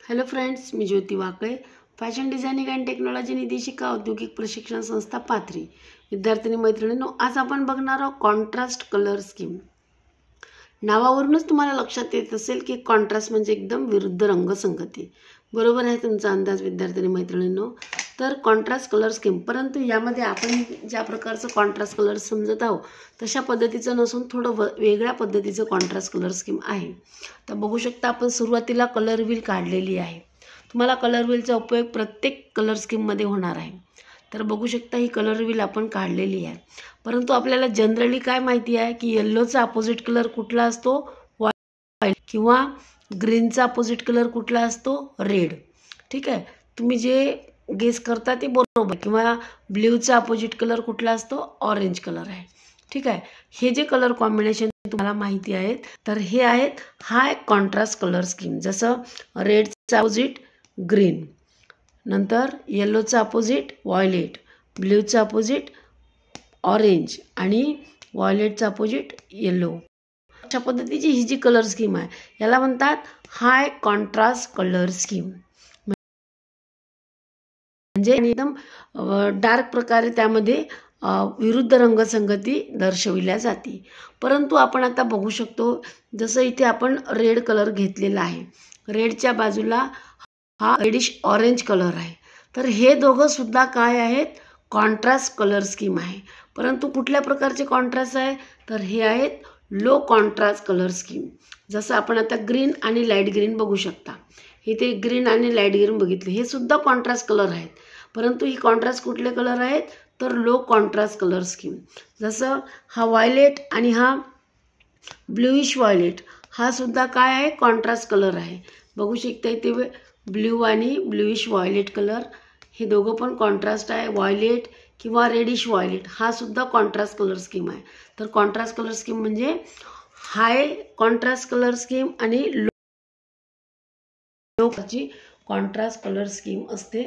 Hello friends, मी Jyoti Wakle, fashion designing and technology निदेशिका, औद्योगिक प्रशिक्षण संस्था पाथरी. विद्यार्थिनी मैत्रिणींनो, आज आपण बघणार आहोत कॉन्ट्रास्ट कलर स्कीम. नावावरूनच तुम्हाला लक्षात येत असेल की कॉन्ट्रास्ट म्हणजे एकदम विरुद्ध रंगसंगती. बरोबर आहे तुमचा अंदाज विद्यार्थिनी मैत्रिणींनो. तर कॉन्ट्रास्ट कलर स्कीम, परंतु यामध्ये आपण ज्या प्रकारचं कॉन्ट्रास्ट कलर समजत आहोत तशा पद्धतीचं नसून थोडं वेगळ्या पद्धतीचं कॉन्ट्रास्ट कलर स्कीम आहे. तर बघू शकता, आपण सुरुवातीला कलर व्हील काढलेली आहे. तुम्हाला कलर व्हीलचा उपयोग प्रत्येक कलर स्कीममध्ये होणार आहे. तर बघू शकता, ही कलर व्हील आपण काढलेली आहे. परंतु आपल्याला जनरली काय माहिती आहे की येल्लोचा अपोजिट कलर कुठला असतो? व्हाईट. किंवा ग्रीनचा अपोजिट कलर कुठला असतो? रेड. ठीक आहे, तुम्ही जे गेस करता ते बरोबर. किंवा ब्ल्यूचा अपोजिट कलर कुठला असतो? ऑरेंज कलर आहे. ठीक आहे, हे जे कलर कॉम्बिनेशन तुम्हाला माहिती आहेत, तर हे आहेत हा एक कॉन्ट्रास्ट कलर स्कीम. जसं रेडचा अपोजिट ग्रीन, नंतर येल्लोचा अपोजिट व्हायलेट, ब्ल्यूचा अपोजिट ऑरेंज आणि व्हायलेटचा अपोजिट येलो. अशा पद्धतीची ही जी कलर स्कीम आहे याला म्हणतात हाय कॉन्ट्रास्ट कलर स्कीम. म्हणजे एकदम डार्क प्रकारे त्यामध्ये विरुद्ध रंगसंगती दर्शविल्या जाते. परंतु आपण आता बघू शकतो, जसं इथे आपण रेड कलर घेतलेला आहे, रेडच्या बाजूला हा रेडिश ऑरेंज कलर आहे. तर हे दोघं सुद्धा काय आहेत? कॉन्ट्रास्ट कलर स्कीम आहे. परंतु कुठल्या प्रकारचे कॉन्ट्रास्ट आहे? तर हे आहेत लो कॉन्ट्रास्ट कलर स्कीम. जसं आपण आता ग्रीन आणि लाईट ग्रीन बघू शकता. इथे ग्रीन आणि लाईट ग्रीन बघितले, हे सुद्धा कॉन्ट्रास्ट कलर आहेत. परंतु ही कॉन्ट्रास्ट कुठले कलर आहेत? तर लो कॉन्ट्रास्ट कलर स्कीम. जसं हा व्हायलेट आणि हा ब्ल्यूइश व्हायलेट, हा सुद्धा काय आहे? कॉन्ट्रास्ट कलर आहे. बघू शकता इथे ब्ल्यू आणि ब्ल्यूइश व्हायलेट कलर, हे दोघं पण कॉन्ट्रास्ट आहे. व्हायलेट किंवा रेडिश व्हायलेट हा सुद्धा कॉन्ट्रास्ट कलर स्कीम आहे. तर कॉन्ट्रास्ट कलर स्कीम म्हणजे हाय कॉन्ट्रास्ट कलर स्कीम आणि लो कॉन्ट्रास्ट कलर स्कीम असते.